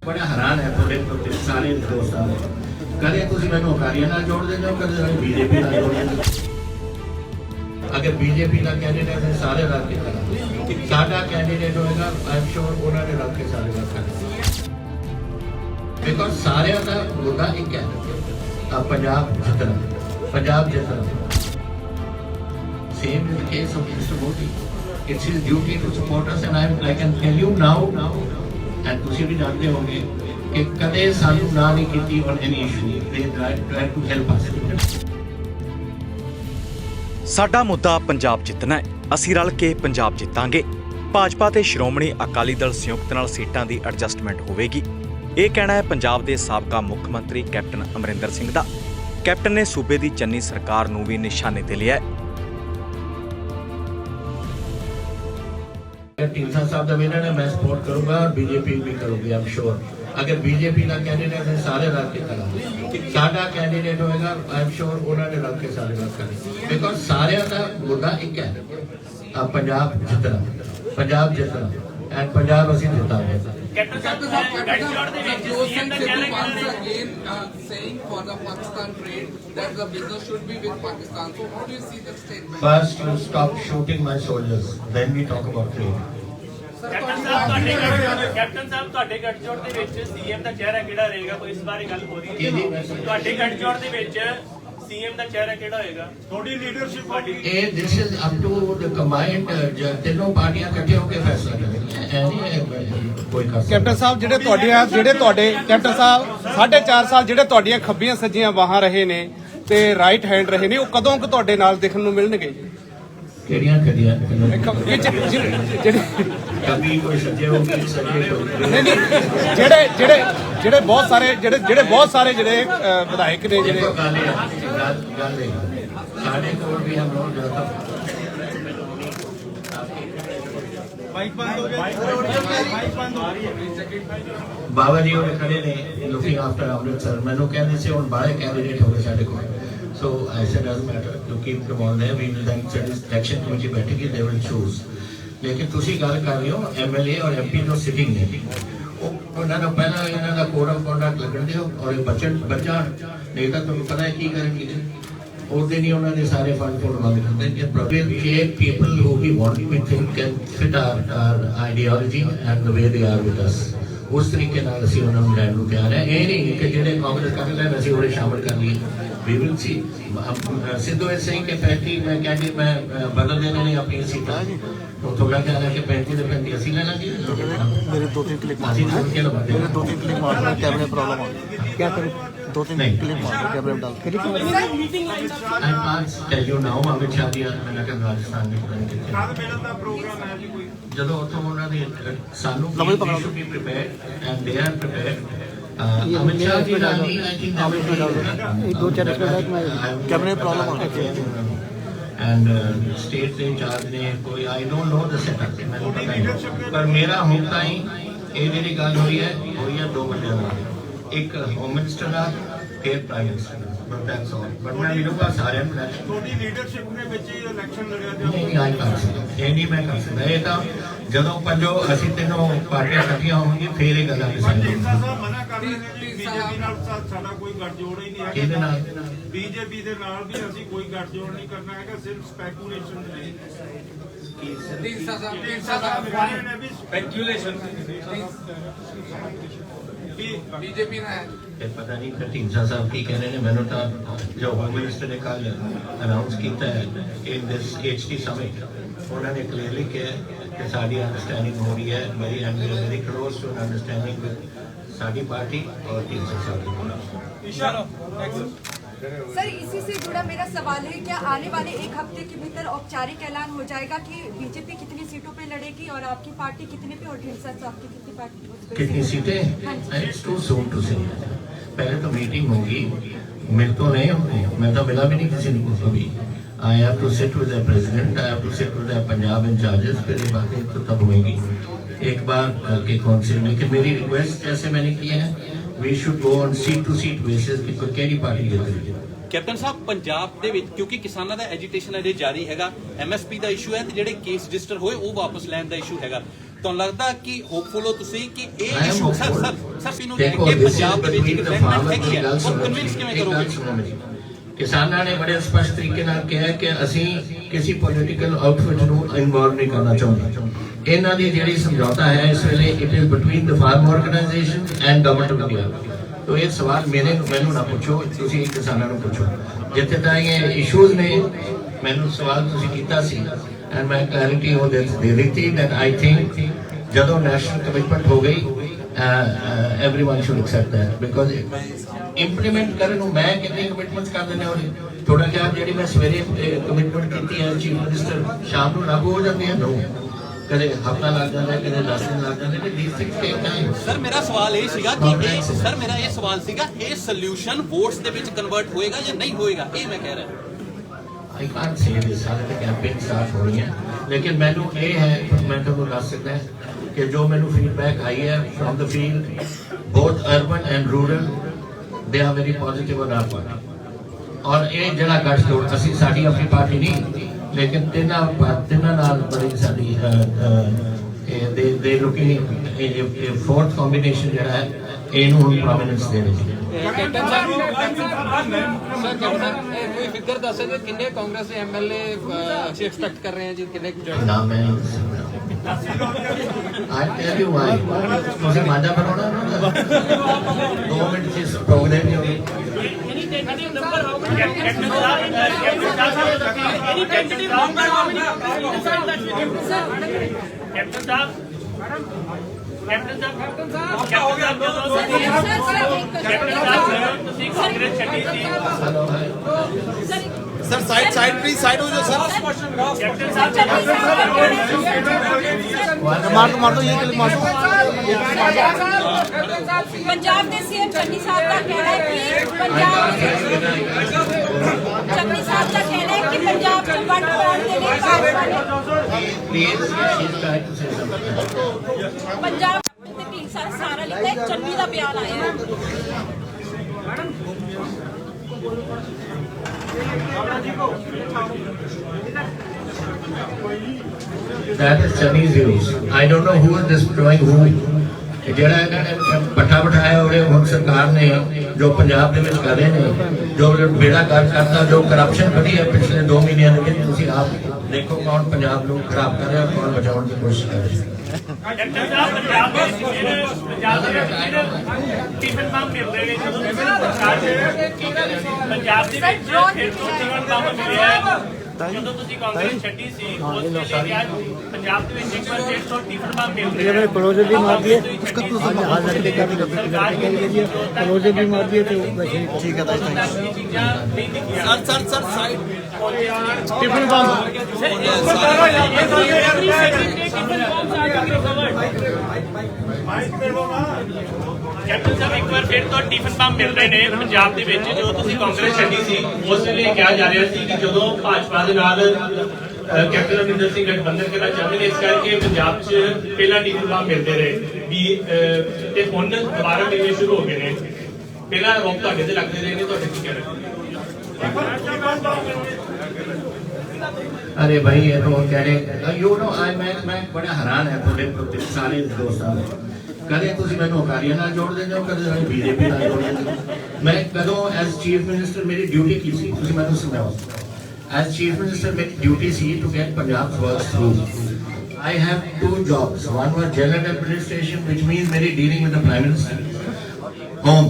बड़ा हैरान है थोड़े सारे दोस्तों ने कदे तुम मैं अकाली जोड़ देते हो कदे बीजेपी जोड़ देते अगर बीजेपी का कैंडीडेट है सारे रल के करेंगे साडा कैंडीडेट होएगा आई एम श्योर उन्होंने रल के सारे रल करेंगे बिकॉज सारे का मुद्दा एक है पंजाब जितना same is the case of Mister Modi it's his duty to support us and I can tell you now and ਤੁਸੀਂ ਵੀ ਜਾਣਦੇ ਹੋਗੇ ਕਿ ਕਦੇ ਸਾਨੂੰ ਨਾ ਨਹੀਂ ਕੀਤੀ ਔਨ ਐਨੀ ਇਸ਼ੂ ਦੇ ਟ੍ਰਾਈ ਟੂ ਹੈਲਪ ਅਸ। ਸਾਡਾ ਮੁੱਦਾ ਪੰਜਾਬ ਜਿੱਤਣਾ ਹੈ, ਅਸੀਂ ਰਲ ਕੇ ਪੰਜਾਬ ਜਿੱਤਾਂਗੇ। ਭਾਜਪਾ ਤੇ ਸ਼੍ਰੋਮਣੀ ਅਕਾਲੀ ਦਲ ਸੰਯੁਕਤ ਨਾਲ ਸੀਟਾਂ ਦੀ ਐਡਜਸਟਮੈਂਟ ਹੋਵੇਗੀ। ਇਹ ਕਹਿਣਾ ਹੈ ਪੰਜਾਬ ਦੇ ਸਾਬਕਾ ਮੁੱਖ ਮੰਤਰੀ ਕੈਪਟਨ ਅਮਰਿੰਦਰ ਸਿੰਘ ਦਾ। ਕੈਪਟਨ ਨੇ ਸੂਬੇ ਦੀ ਚੰਨੀ ਸਰਕਾਰ ਨੂੰ ਵੀ ਨਿਸ਼ਾਨੇ ਤੇ ਲਿਆ ਹੈ। ਢੀਂਡਸਾ ਸਾਹਿਬ ਦਾ ਵਿਨਰ है मैं सपोर्ट करूंगा और बीजेपी भी करूंगी आई एम श्योर अगर बीजेपी का कैंडीडेट है सारे रल के करेंगे साडा कैंडीडेट होएगा आई एम श्योर उन्होंने रल के सारे रल करेंगे बिकॉज सारे का मुद्दा एक है पंजाब जितना एंड पंजाब असीं जितांगे। First, you stop shooting my soldiers, then we talk about trade. Captain ਸਾਹਿਬ ਤੁਹਾਡੇ ਗੱਠਜੋੜ ਦੇ ਵਿੱਚ ਸੀਐਮ ਦਾ ਚਿਹਰਾ ਕਿਹੜਾ ਰਹੇਗਾ ਕੋਈ ਇਸ ਬਾਰੇ ਗੱਲ ਹੋ ਰਹੀ ਹੈ ਤੁਹਾਡੇ ਗੱਠਜੋੜ ਦੇ ਵਿੱਚ ਸੀਐਮ ਦਾ ਚਿਹਰਾ ਕਿਹੜਾ ਹੋਏਗਾ ਤੁਹਾਡੀ ਲੀਡਰਸ਼ਿਪ ਵਾਲੀ ਇਹ this is up to the combined ਤਿੰਨੋਂ ਪਾਰਟੀਆਂ ਇਕੱਠੇ ਹੋ ਕੇ ਫੈਸਲਾ ਕਰਨਗੀਆਂ ਕੋਈ ਕਰ ਕੈਪਟਨ ਸਾਹਿਬ ਜਿਹੜੇ ਤੁਹਾਡੇ ਕੈਪਟਨ ਸਾਹਿਬ 4.5 ਸਾਲ ਜਿਹੜੇ ਤੁਹਾਡੀਆਂ ਖੱਬੀਆਂ ਸੱਜੀਆਂ ਬਾਹਾਂ ਰਹੇ ਨੇ ਤੇ ਰਾਈਟ ਹੈਂਡ ਰਹੇ ਨੇ ਉਹ ਕਦੋਂ ਕੁ ਤੁਹਾਡੇ ਨਾਲ ਦੇਖਣ ਨੂੰ ਮਿਲਣਗੇ? ਕਿਹੜੀਆਂ ਕਦੀਆਂ ਜਿਹੜੇ ਕभी कोई सच्चे हो गए सच्चे ਨਹੀਂ ਜਿਹੜੇ ਬਹੁਤ ਸਾਰੇ ਜਿਹੜੇ ਵਿਧਾਇਕ ਨੇ ਜਿਹੜੇ ਗੱਲ ਸਾਡੇ ਕੋਲ ਵੀ ਹਮ ਲੋग ਜਦੋਂ ਬਾਬਾ ਜੀ ਉਹ ਖੜੇ ਨੇ ਲੁਕਿੰਗ ਆਫਟਰ ਅੰਮ੍ਰਿਤਸਰ ਮੈਨੂੰ ਕਹਿੰਦੇ ਸੀ ਹੁਣ ਬਾਹਰ ਕੈਂਡੀਡੇਟ ਹੋ ਗਏ ਸਾਡੇ ਕੋਲ so I said doesn't matter to keep them on there we will then election committee बैठेगी they will choose लेकिन ਤੁਸੀਂ ਗੱਲ ਕਰ ਰਹੇ ਹੋ ਐਮਐਲਏ ਔਰ ਐਮਪੀ ਜੋ ਸਿਟਿੰਗ ਨੇ ਉਹਨਾਂ ਨੂੰ ਪਹਿਲਾਂ ਇਹਨਾਂ ਦਾ ਕੋਡ ਆਫ ਕੰਡਕਟ ਲੱਗਣ ਦਿਓ ਔਰ ਬੱਚਾ ਨਹੀਂ ਤਾਂ ਤੁਹਾਨੂੰ ਪਤਾ ਹੈ ਕੀ ਕਰਨਗੇ ਉਹਦੇ ਨਹੀਂ ਉਹਨਾਂ ਦੇ ਸਾਰੇ ਫੰਡ ਫੋੜ ਬੰਦ ਕਰ ਦੇਣਗੇ ਪ੍ਰੋਬਲਮ ਇਹ people who we want we think can fit our ideology and the way they are with us ਉਸ ਤਰੀਕੇ ਨਾਲ ਅਸੀਂ ਉਹਨਾਂ ਨੂੰ ਲੈਣ ਨੂੰ ਤਿਆਰ ਹੈ ਇਹ ਨਹੀਂ ਕਿ ਜਿਹੜੇ ਕਾਂਗਰਸ ਕਰ ਲੈਣ ਅਸੀਂ ਉਹਦੇ ਸ਼ਾਮਲ ਕਰ ਲਈਏ we will see सिद्धू है सही के 35 मैं क्या कि मैं बदल देने नहीं अपनी सीटा तो थोड़ा क्या है कि 35 से 35 80 लेना चाहिए मेरे 2-3 क्लिक मार कैमरे प्रॉब्लम क्या करूं 2-3 क्लिक मार कैमरे डाल I can't tell you now Amit Shah ji मैंने कहा राजस्थान में पता नहीं कितने ਮਿਲਣ ਦਾ ਪ੍ਰੋਗਰਾਮ ਹੈ ਜੀ ਕੋਈ ਜਦੋਂ ਉੱਥੋਂ ਉਹਨਾਂ ਦੇ ਸਾਨੂੰ ਵੀ prepared and they are prepared Amit Shah ji Rani I think कैमरे प्रॉब्लम हो गई एंड स्टेट से इंचार्ज ने कोई I don't know the setup मैंने पता नहीं पर मेरा ਹੁਣ ਤਾਈਂ ਇਹ ਜਿਹੜੀ ਗੱਲ ਹੋਈ ਹੈ ਦੋ ਬੰਦਿਆਂ ਨਾਲ ਇੱਕ ਹੋਮ ਮਿਨਿਸਟਰ ਨਾਲ ਫਿਰ ਪ੍ਰਾਈਮ ਮਿਨਿਸਟਰ ਨਾਲ ਬਟ ਦੈਟਸ ਆਲ ਬਟ ਮੈਂ ਮਿਲੂਗਾ ਸਾਰਿਆਂ ਨੂੰ ਤੁਹਾਡੀ ਲੀਡਰਸ਼ਿਪ ਦੇ ਵਿੱਚ ਹੀ ਇਲੈਕਸ਼ਨ ਲੜਿਆ ਨਹੀਂ ਆਈ ਕਰ ਸਕਦਾ ਇਹ ਨਹੀਂ ਮੈਂ ਕਰ ਸਕਦਾ ਇਹ ਤਾਂ ਜਦੋਂ ਪੰਜੋ ਅਸੀਂ ਤਿੰਨੋਂ ਪਾਰਟੀਆਂ ਇਕੱਠੀਆਂ ਹੋਣਗੀਆਂ ਫਿਰ ਇਹ ਗੱਲਾਂ ਸਾਹਿਬ ਮਨਾ ਕਰ ਰਹੇ ਨੇ ਜੀ ਬੀਜੇਪੀ ਨਾਲ ਸਾਡਾ ਕੋਈ ਗੱਠਜੋੜ ਹੀ ਨਹੀਂ ਇਹਦੇ ਨਾਲ ਬੀਜੇਪੀ ਦੇ ਨਾਲ ਵੀ ਅਸੀਂ ਕੋਈ ਗੱਠਜੋੜ ਨਹੀਂ ਕਰਨਾ ਹੈਗਾ ਸਿਰਫ ਸਪੈਕੂਲੇਸ਼ਨ ਨਹੀਂ ਸਪੈਕੂਲੇਸ਼ਨ बीजेपी ने पता नहीं फिर ढींडसा साहब की कह रहे हैं मैंने तो जो होम मिनिस्टर ने कल अनाउंस किया है इन दिस HT समिट उन्होंने क्लियरली कहा कि साड़ी अंडरस्टैंडिंग हो रही है very and very close to understanding with साड़ी पार्टी और ढींडसा साहब। सर इसी से जुड़ा मेरा सवाल है क्या आने वाले एक हफ्ते के भीतर औपचारिक ऐलान हो जाएगा कि बीजेपी कितनी सीटों पे लड़ेगी और आपकी पार्टी कितने पे और ढींडसा साहब की कितनी पार्टी कितनी सीटें इट्स टू सून टू से पहले तो मीटिंग होगी मिल तो नहीं होंगे मैं तो मिला भी नहीं किसी को अभी I have to sit with the president I have to sit with the Punjab incharges फिर ये बातें तो तब होंगी एक बार के काउंसिल लेकिन मेरी रिक्वेस्ट जैसे मैंने की है we should go on seat to seat basis कि किहड़ी पार्टी जीत रही है। ਕੈਪਟਨ ਸਾਹਿਬ ਪੰਜਾਬ ਦੇ ਵਿੱਚ ਕਿਉਂਕਿ ਕਿਸਾਨਾਂ ਦਾ ਐਜੀਟੇਸ਼ਨ ਅਜੇ ਜਾਰੀ ਹੈਗਾ ਐਮਐਸਪੀ ਦਾ ਇਸ਼ੂ ਹੈ ਤੇ ਜਿਹੜੇ ਕੇਸ ਰਜਿਸਟਰ ਹੋਏ ਉਹ ਵਾਪਸ ਲੈਣ ਦਾ ਇਸ਼ੂ ਹੈਗਾ ਤੁਹਾਨੂੰ ਲੱਗਦਾ ਕਿ ਹੋਪਫੁਲ ਹੋ ਤੁਸੀਂ ਕਿ I ਇਹ am issue sir hopeful. Sir sir ਇਹਨੂੰ ਲੈ ਦੇਖੋ ਕੇ this is ਪੰਜਾਬ ਦੇ ਵਿੱਚ between the ਡਿਵੈਲਪਮੈਂਟ farmer ਹੈਗੀ ਹੈ ਗੱਲ ਉਹ ਸੁਣੋ ਕਨਵਿੰਸ ਕਿਵੇਂ ਇੱਕ ਗੱਲ ਕਰੋਗੇ ਸੁਣੋ ਮੇਰੀ। ਕਿਸਾਨਾਂ ਨੇ ਬੜੇ ਸਪਸ਼ਟ ਤਰੀਕੇ ਨਾਲ ਕਿਹਾ ਕਿ ਅਸੀਂ ਕਿਸੇ ਪੋਲੀਟੀਕਲ ਆਊਟਫਿਟ ਨੂੰ ਇਨਵੋਲਵ ਨਹੀਂ ਕਰਨਾ ਚਾਹੁੰਦੇ। ਇਹਨਾਂ ਦੀ ਜਿਹੜੀ ਸਮਝੌਤਾ ਹੈ ਇਸ ਵੇਲੇ it is between the farm organisation and government of India. ਤੋ ਇਹ ਸਵਾਲ ਮੈਨੂੰ ਨਾ ਪੁੱਛੋ, ਤੁਸੀਂ ਕਿਸਾਨਾਂ ਨੂੰ ਪੁੱਛੋ। ਜਿੱਥੇ ਤਾਂ ਇਹ ਇਸ਼ੂਜ਼ ਨੇ ਮੈਨੂੰ ਸਵਾਲ ਤੁਸੀਂ ਕੀਤਾ ਸੀ ਐਂਡ ਮੈਂ ਕਲੈਰਿਟੀ ਉਹ ਦੇ ਦਿੱਤੀ ਦੈਟ ਆਈ ਥਿੰਕ ਜਦੋਂ ਨੈਸ਼ਨਲ ਕਮਿਟਮੈਂਟ ਹੋ ਗਈ everyone should accept that because implement ਕਰਨ ਨੂੰ ਮੈਂ ਕਿੰਨੀ ਕਮਿਟਮੈਂਟਸ ਕਰ ਦਿੰਦੇ ਹੋ ਥੋੜਾ ਜਿਹਾ ਜਿਹੜੀ ਮੈਂ ਸਵੇਰੇ ਕਮਿਟਮੈਂਟ ਕੀਤੀ ਹੈ ਚੀਫ ਮਿਨਿਸਟਰ ਸ਼ਾਮ ਨੂੰ ਲਾਗੂ ਹੋ ਜਾਂਦੀ ਹੈ ਨੋ ਕਦੇ ਹਫਤਾ ਲੱਗ ਜਾਂਦਾ ਕਦੇ 10 ਦਿਨ ਲੱਗ ਜਾਂਦੇ ਨੇ these things take time। Sir ਮੇਰਾ ਸਵਾਲ ਇਹ ਸੀਗਾ ਕਿ ਇਹ ਸਵਾਲ ਸੀਗਾ ਇਹ ਸੋਲੂਸ਼ਨ ਵੋਟਸ ਦੇ ਵਿੱਚ ਕਨਵਰਟ ਹੋਏਗਾ ਜਾਂ ਨਹੀਂ ਹੋਏਗਾ, ਇਹ ਮੈਂ ਕਹਿ ਰਿਹਾ। I can't say this ਹਾਲੇ ਤੱਕ ਕੈਂਪੇਨ ਸਟਾਰਟ ਹੋ ਰਹੀ ਹੈ ਲੇਕਿਨ ਮੈਨੂੰ ਇਹ ਹੈ ਮੈਂ ਤੁਹਾਨੂੰ ਦੱਸ ਸਕਦਾ ਕਿ ਜੋ ਮੈਨੂੰ ਫੀਡਬੈਕ ਆਈ ਹੈ from the field both urban and rural they are very positive on our party ਔਰ ਇਹ ਜਿਹੜਾ ਗੱਠਜੋੜ ਅਸੀਂ ਸਾਡੀ ਆਪਣੀ ਪਾਰਟੀ ਨਹੀਂ ਲੇਕਿਨ ਤਿੰਨਾਂ ਨਾਲ ਬੜੀ ਸਾਡੀ ਦੇ ਲੁਕਿੰਗ ਇਹ ਫੋਰਥ ਕੰਬੀਨੇਸ਼ਨ ਜਿਹੜਾ ਹੈ ਇਹਨੂੰ ਹੁਣ ਪ੍ਰੋਮਿਨੈਂਸ ਦੇ ਰਹੀ ਹੈ। ਕੈਪਟਨ ਸਾਹਿਬ ਕੋਈ ਫਿਗਰ ਦੱਸ ਸਕਦੇ ਕਿੰਨੇ ਕਾਂਗਰਸ ਦੇ ਐਮਐਲਏ ਅਸੀਂ ਐਕਸਪੈਕਟ ਕਰ ਰਹੇ ਹਾਂ ਜੀ ਕਿੰਨੇ ਜੁਆਇਨ ਨਾ ਮੈਂ I tell you why ਤੁਸੀਂ ਮਾਦਾ ਬਣਾਉਣਾ ਨਾ 2 ਮਿੰਟ ਚ ਪ੍ਰੋਗਰਾਮ ਹੀ ਹੋਵੇ। ਸਰ ਸਾਈਡ ਪਲੀਜ਼ ਸਾਈਡ ਹੋ ਜਾਓ ਸਰ। ਮਾਰ ਦੋ ਇਹ ਕਿਲ ਮਾਰ ਦੋ। पंजाब के सीएम चन्नी साहब का कहना है कि चन्नी साहब का कहना है कि पंजाब को वोट पाने के लिए पंजाब ने 3 साल सारा लिखा है चन्नी का बयान आया है। That is Chinese views. I don't know who is destroying who. ਜਿਹੜਾ ਇਹਨਾਂ ਨੇ ਪੱਠਾ ਬਿਠਾਇਆ ਉਹਦੇ ਹੁਣ ਸਰਕਾਰ ਨੇ ਜੋ ਪੰਜਾਬ ਦੇ ਵਿੱਚ ਕਰ ਰਹੇ ਨੇ ਜੋ ਬੇੜਾ ਗਰਕ ਕਰਤਾ ਜੋ ਕਰਪਸ਼ਨ ਵਧੀ ਹੈ ਪਿਛਲੇ 2 ਮਹੀਨਿਆਂ ਦੇ ਵਿੱਚ ਤੁਸੀਂ ਆਪ ਦੇਖੋ ਕੌਣ ਪੰਜਾਬ ਨੂੰ ਖਰਾਬ ਕਰ ਰਿਹਾ ਕੌਣ ਬਚਾਉਣ ਦੀ ਕੋਸ਼ਿਸ਼ ਕਰ ਰਿਹਾ। ਟਿਫਨ ਬੰਬ ਮਿਲ ਰਹੇ ਨੇ ਪੰਜਾਬ ਦੇ ਵਿੱਚ ਟਿਫਨ ਬੰਬ ਮਿਲਿਆ ਜਦੋਂ ਤੁਸੀਂ ਕਾਂਗਰਸ ਛੱਡੀ ਸੀ ਉਸ ਵੇਲੇ ਕਿਹਾ ਪੰਜਾਬ ਦੇ ਵਿੱਚ ਇੱਕ ਵਾਰ 150 ਟਿਫਨ ਬੰਬ ਮਿਲ ਰਹੇ ਨੇ क्लोजर भी मार दिए उसका तो हाथ रखने का भी क्लोजर भी मार दिए तो वैसे ठीक है ਚੀਜ਼ਾਂ ਨਹੀਂ ਦਿਖੀਆਂ sir side tiffin bomb captain Sahib ਇੱਕ ਵਾਰ ਫਿਰ ਤੋਂ ਟਿਫਨ ਬੰਬ ਮਿਲ ਰਹੇ ਨੇ ਪੰਜਾਬ ਦੇ ਵਿੱਚ ਜੋ ਤੁਸੀਂ ਕਾਂਗਰਸ ਛੱਡੀ ਸੀ ਉਸ ਵੇਲੇ ਕਿਹਾ ਜਾ ਰਿਹਾ ਸੀ ਕਿ ਜਦੋਂ ਭਾਜਪਾ ਦੇ ਨਾਲ ਕੈਪਟਨ ਅਮਰਿੰਦਰ ਸਿੰਘ ਗਠਬੰਧਨ ਕਰਨਾ ਚਾਹੁੰਦੇ ਨੇ ਇਸ ਕਰਕੇ ਪੰਜਾਬ 'ਚ ਪਹਿਲਾਂ ਟਿਫਨ ਬੰਬ ਮਿਲਦੇ ਰਹੇ ਵੀ ਤੇ ਹੁਣ ਦੁਬਾਰਾ ਮਿਲਣੇ ਸ਼ੁਰੂ ਹੋ ਗਏ ਨੇ ਪਹਿਲਾਂ ਰੋਕ ਤੁਹਾਡੇ ਤੇ ਲੱਗਦੇ ਰਹੇ ਨੇ ਤੁਹਾਡੇ ਕੀ ਕਹਿਣਾ। अरे भाई ये तो कह रहे यू नो मैं बड़ा हैरान है थोड़े सारे दोस्तों कदे ਤੁਸੀਂ ਮੈਨੂੰ ਅਕਾਲੀਆਂ ਨਾਲ ਜੋੜ ਦਿੰਦੇ ਹੋ ਕਦੇ ਬੀਜੇਪੀ ਨਾਲ ਜੋੜ ਦਿੰਦੇ ਹੋ। ਮੈਂ ਕਦੋਂ ਐਸ ਚੀਫ ਮਿਨਿਸਟਰ ਮੇਰੀ ਡਿਊਟੀ ਕੀ ਸੀ ਤੁਸੀਂ ਮੈਨੂੰ ਸਮਝਾਓ। ਐਸ ਚੀਫ ਮਿਨਿਸਟਰ ਮੇਰੀ ਡਿਊਟੀ ਸੀ to get Punjab work through. I have 2 jobs. One was general administration, which means very dealing with the prime minister. Home,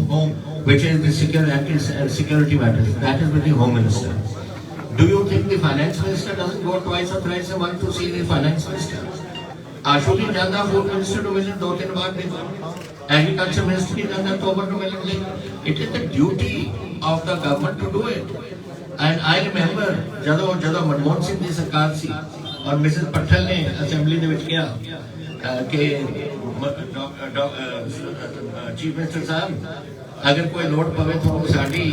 which is the security matters. That is with the home minister. Do you think the finance minister doesn't go twice or thrice a month to see the finance minister? Ashuki Janda, food minister to visit 2-3 baar dekho. Agriculture minister ki Janda October to visit. It is the duty of the government to do it. And I remember ਜਦੋਂ ਮਨਮੋਹਨ ਸਿੰਘ ਦੀ ਸਰਕਾਰ ਸੀ ਔਰ Mrs Patel ਨੇ assembly ਦੇ ਵਿੱਚ ਕਿਹਾ ਕਿ chief minister ਸਾਹਿਬ ਅਗਰ ਕੋਈ ਲੋੜ ਪਵੇ ਤੁਹਾਨੂੰ ਸਾਡੀ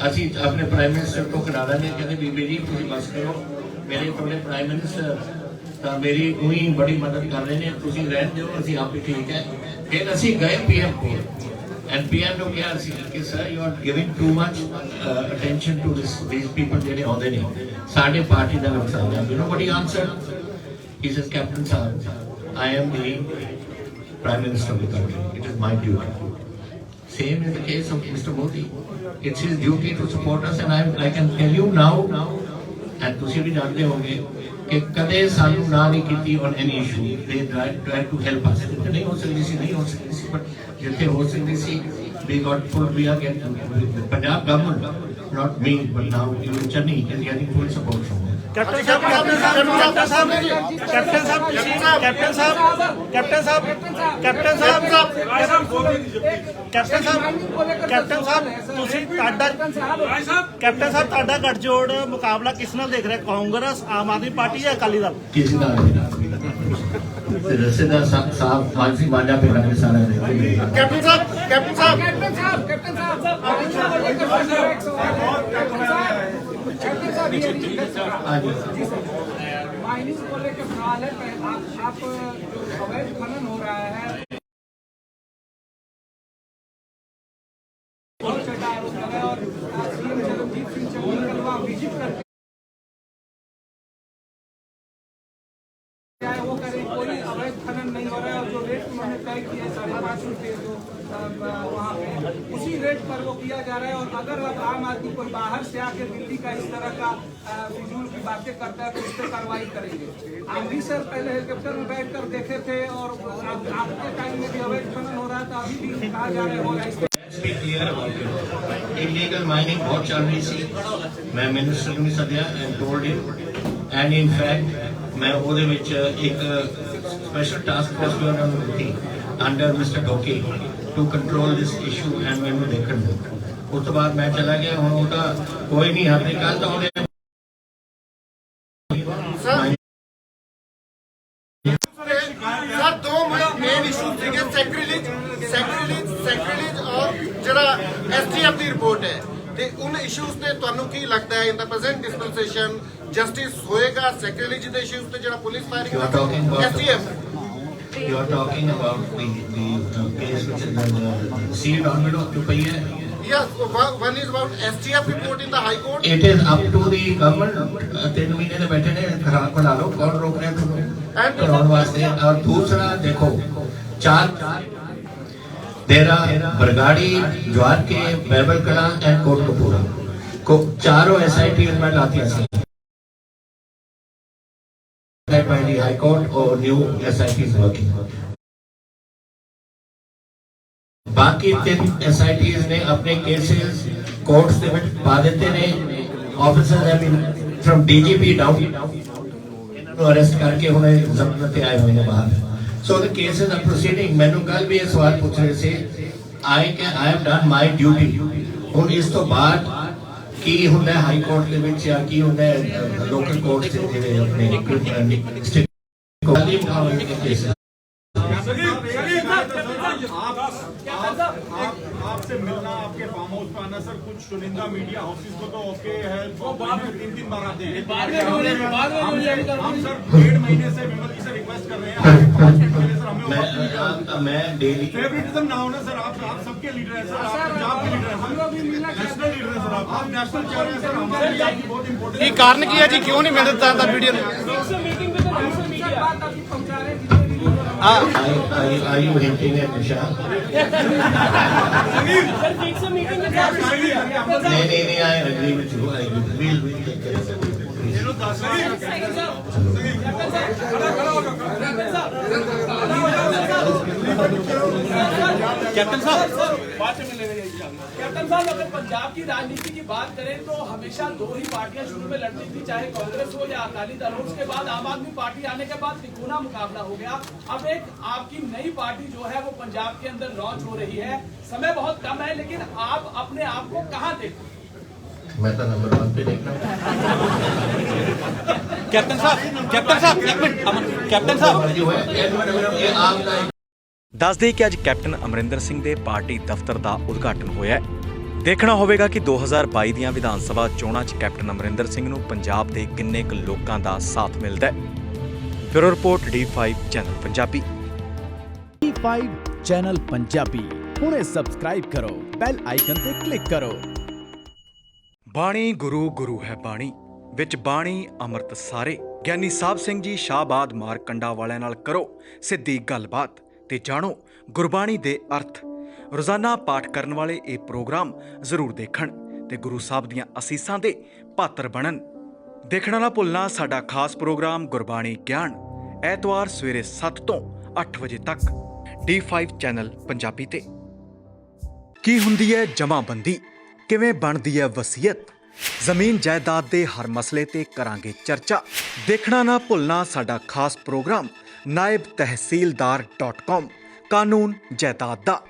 ਅਸੀਂ ਆਪਣੇ ਪ੍ਰਾਈਮ ਮਿਨਿਸਟਰ ਤੋਂ ਕਰਾ ਦਾਂਗੇ। ਕਹਿੰਦੇ ਬੀਬੀ ਜੀ ਤੁਸੀਂ ਬਸ ਕਰੋ ਮੇਰੇ ਤੁਹਾਡੇ ਪ੍ਰਾਈਮ ਮਿਨਿਸਟਰ ਤਾਂ ਮੇਰੀ ਉਹੀ ਬੜੀ ਮਦਦ ਕਰ ਰਹੇ ਨੇ ਤੁਸੀਂ ਰਹਿਣ ਦਿਓ ਅਸੀਂ ਆਪੇ ਠੀਕ ਹੈ। ਫਿਰ ਅਸੀਂ ਗਏ ਪੀਐਮ ਕੋਲ ਐਂਡ ਪੀਐਮ ਨੂੰ ਕਿਹਾ ਸੀ ਕਿ sir you are giving too much attention to these people ਜਿਹੜੇ ਆਉਂਦੇ ਨੇ ਸਾਡੇ ਪਾਰਟੀ ਦਾ ਨੁਕਸਾਨ ਹੈ। You know what he answer he says captain Sahib I am the Prime Minister of the country. It is my duty. Same in the case of Mr. Modi. It's his duty to support us, and I can tell you now, and ਤੁਸੀਂ ਵੀ ਜਾਣਦੇ ਹੋਗੇ ਕਿ ਕਦੇ ਸਾਨੂੰ ਨਾ ਨਹੀਂ ਕੀਤੀ on any issue. They try to help us. ਨਹੀਂ ਹੋ ਸਕਦੀ ਸੀ, but ਜਿੱਥੇ ਹੋ ਸਕਦੀ ਸੀ, we got full, we are getting, the Punjab government, not me, but now even Chennai is getting full support from them. Captain ਸਾਹਿਬ ਤੁਹਾਡਾ ਗੱਠਜੋੜ ਮੁਕਾਬਲਾ ਕਿਸ ਨਾਲ ਦੇਖ ਰਿਹਾ? ਕਾਂਗਰਸ, ਆਮ ਆਦਮੀ ਪਾਰਟੀ ਜਾਂ ਅਕਾਲੀ ਦਲ? ਕਿਸੇ ਦਾ ਨਹੀਂ। ਰਸੇਦਾਰ ਸਾਹਿਬ ਮਾਨਸੀ ਮਾਂਡਾ ਪੇ ਲਾਗੇ ਸਾਰਾ ਨੇ। ਕੈਪਟਨ ਸਾਹਿਬ माइनिंग को लेकर सवाल है। आप अवैध खनन हो रहा है, और सीएम जगदीप सिंह चौधरी कल वहाँ विजिट करके वो करें, कोई अवैध खनन नहीं हो रहा है। और जो रेट उन्होंने तय किया है 5.5 रुपये जो वहाँ पे, उसी रेट पर वो किया जा रहा है। और अगर अब आम आदमी कोई बाहर से आके दिल्ली का इस तरह का फिजूल की बातें करता है तो उस पर कार्रवाई करेंगे। आप भी सर पहले हेलीकॉप्टर में बैठ कर देखे थे, और आपके टाइम में भी अवैध खनन हो रहा था, अभी भी कहा जा रहा है हो रहा है। Let's be clear about it. Illegal mining बहुत चल रही थी। मैं मिनिस्टर ਨੂੰ ਸੱਦਿਆ and told him, and in fact मैं ਉਹਦੇ ਵਿੱਚ ਇੱਕ ਸਪੈਸ਼ਲ ਟਾਸਕ ਫੋਰਸ ਵੀ ਉਹਨਾਂ ਨੂੰ ਦਿੱਤੀ ਅੰਡਰ ਮਿਸਟਰ ਡੋਕੀ to control this issue, and ਮੈਨੂੰ ਦੇਖਣ ਦਿਓ। ਉਸ ਤੋਂ ਬਾਅਦ ਮੈਂ ਚਲਾ ਗਿਆ। ਹੁਣ ਉਹ ਤਾਂ ਕੋਈ ਨਹੀਂ ਹੱਥ ਨਿਕਾਲ ਤਾਂ ਉਹਨੇ ਸਰ ਦੋ ਮੇਨ ਇਸ਼ੂ ਸੀਗੇ, ਸੈਕ੍ਰਿਲੀਜ ਔਰ ਜਿਹੜਾ STF ਦੀ ਰਿਪੋਰਟ ਹੈ, ਤੇ ਉਨ ਇਸ਼ੂਜ਼ ਤੇ ਤੁਹਾਨੂੰ ਕੀ ਲੱਗਦਾ ਹੈ ਇਨ ਦਾ ਪ੍ਰੈਜ਼ੈਂਟ ਡਿਸਪੈਂਸੇਸ਼ਨ ਜਸਟਿਸ ਹੋਏਗਾ ਸੈਕ੍ਰਿਲੀਜ ਦੇ ਇਸ਼ੂਜ਼ ਤੇ ਜਿਹੜਾ police firing STF? You are talking about the case which is sealed envelope जो पई है। Yes, one is about STF report in the High Court. It is up to the government। 3 महीने से बैठे ने खराब बना लो, कौन रोक रहे हैं तुम्हें कराने वास्ते? और दूसरा देखो, 4 देरा बरगाड़ी, ज्वार के, बैबल कला एंड कोटकपूरा को चारों SIT में लाती है by the High Court और new SIT is working। बाकी 3 SITs ने अपने केसेस कोर्ट्स ਦੇ ਵਿੱਚ ਪਾ ਦਿੱਤੇ ਨੇ। Officers have been from DGP down ਇਹਨਾਂ ਨੂੰ ਅਰੈਸਟ ਕਰਕੇ ਹੁਣ ਜ਼ਮਾਨਤ ਤੇ ਆਏ ਹੋਏ ਨੇ ਬਾਹਰ। So the cases are proceeding। ਮੈਨੂੰ ਕੱਲ ਵੀ ਇਹ ਸਵਾਲ ਪੁੱਛ ਰਹੇ ਸੀ। I have done my duty। ਹੁਣ ਇਸ ਤੋਂ ਬਾਅਦ ਕੀ ਹੁੰਦਾ ਹੈ ਹਾਈ ਕੋਰਟ ਦੇ ਵਿੱਚ ਜਾਂ ਕੀ ਹੁੰਦਾ ਹੈ ਲੋਕਲ ਕੋਰਟ ਦੇ ਜਿਹੜੇ ਆਪਣੇ ਸਟੇਟ ਕੋਰਟ ਦੇ ਮੁਕਾਬਲੇ ਦੇ ਕੇਸ। आपसे मिलना, आपके फार्म हाउस पे आना, सर कुछ चुनिंदा मीडिया हाउसेस को तो ओके है, 3 बार आते हैं। हम सर 1.5 महीने से विमल जी से रिक्वेस्ट कर रहे हैं। मैं डेली फेवरेटिज्म ना होना सर, आप सबके लीडर हैं सर, आप पंजाब के लीडर हैं सर, नेशनल लीडर हैं सर, आप नेशनल चाह रहे हैं सर, हमारे लिए आपकी बहुत इंपॉर्टेंट। ਕੀ ਕਾਰਨ ਕੀ ਹੈ ਜੀ, ਕਿਉਂ ਨਹੀਂ ਮਿਲ ਦਿੱਤਾ ਵੀਡੀਓ ਨੂੰ? Are you hinting at Nisha? नहीं, I agree with you। I agree। We'll take care of it। Captain साहब, कैप्टन साहब, अगर पंजाब की राजनीति की बात करें तो हमेशा 2 ही पार्टियां शुरू में लड़ती थी, चाहे कांग्रेस हो या अकाली दल हो। उसके बाद आम आदमी पार्टी आने के बाद त्रिकोणा मुकाबला हो गया। अब एक आपकी नई पार्टी जो है वो पंजाब के अंदर लॉन्च हो रही है। समय बहुत कम है, लेकिन आप अपने आप को कहाँ देखते हैं? मैं तो नंबर 1 पे देखना। कैप्टन साहब, एक मिनट, अमन, कैप्टन साहब। ਦੱਸ ਦੇਈਏ ਕਿ ਅੱਜ ਕੈਪਟਨ ਅਮਰਿੰਦਰ ਸਿੰਘ ਦੇ ਪਾਰਟੀ ਦਫ਼ਤਰ ਦਾ ਉਦਘਾਟਨ ਹੋਇਆ ਹੈ। ਦੇਖਣਾ ਹੋਵੇਗਾ ਕਿ 2022 ਦੀਆਂ ਵਿਧਾਨ ਸਭਾ ਚੋਣਾਂ 'ਚ ਕੈਪਟਨ ਅਮਰਿੰਦਰ ਸਿੰਘ ਨੂੰ ਪੰਜਾਬ ਦੇ ਕਿੰਨੇ ਕੁ ਲੋਕਾਂ ਦਾ ਸਾਥ ਮਿਲਦਾ ਹੈ। Bureau report D5 channel Punjabi. D5 channel Punjabi ਹੁਣੇ ਸਬਸਕ੍ਰਾਈਬ ਕਰੋ, ਬੈਲ ਆਈਕਨ ਤੇ ਕਲਿੱਕ ਕਰੋ। ਬਾਣੀ ਗੁਰੂ ਗੁਰੂ ਹੈ ਬਾਣੀ, ਵਿੱਚ ਬਾਣੀ ਅੰਮ੍ਰਿਤ ਸਾਰੇ, ਗਿਆਨੀ ਸਾਹਿਬ ਸਿੰਘ ਜੀ ਸ਼ਾਹਬਾਦ ਮਾਰਕੰਡਾ ਵਾਲਿਆਂ ਨਾਲ ਕਰੋ ਸਿੱਧੀ ਗੱਲਬਾਤ ਤੇ ਜਾਣੋ ਗੁਰਬਾਣੀ ਦੇ ਅਰਥ। ਰੋਜ਼ਾਨਾ ਪਾਠ ਕਰਨ ਵਾਲੇ ਇਹ ਪ੍ਰੋਗਰਾਮ ਜ਼ਰੂਰ ਦੇਖਣ ਤੇ ਗੁਰੂ ਸਾਹਿਬ ਦੀਆਂ ਅਸੀਸਾਂ ਦੇ ਪਾਤਰ ਬਣਨ। ਦੇਖਣਾ ਨਾ ਭੁੱਲਣਾ ਸਾਡਾ ਖਾਸ ਪ੍ਰੋਗਰਾਮ ਗੁਰਬਾਣੀ ਗਿਆਨ, ਐਤਵਾਰ ਸਵੇਰੇ 7 ਤੋਂ 8 ਵਜੇ ਤੱਕ D5 ਚੈਨਲ ਪੰਜਾਬੀ ਤੇ। ਕੀ ਹੁੰਦੀ ਹੈ ਜਮਾਬੰਦੀ, ਕਿਵੇਂ ਬਣਦੀ ਹੈ ਵਸੀਅਤ, ਜ਼ਮੀਨ ਜਾਇਦਾਦ ਦੇ ਹਰ ਮਸਲੇ ਤੇ ਕਰਾਂਗੇ ਚਰਚਾ। ਦੇਖਣਾ ਨਾ ਭੁੱਲਣਾ ਸਾਡਾ ਖਾਸ ਪ੍ਰੋਗਰਾਮ naibtehsildar.com ਕਾਨੂੰਨ ਜਾਇਦਾਦ ਦਾ।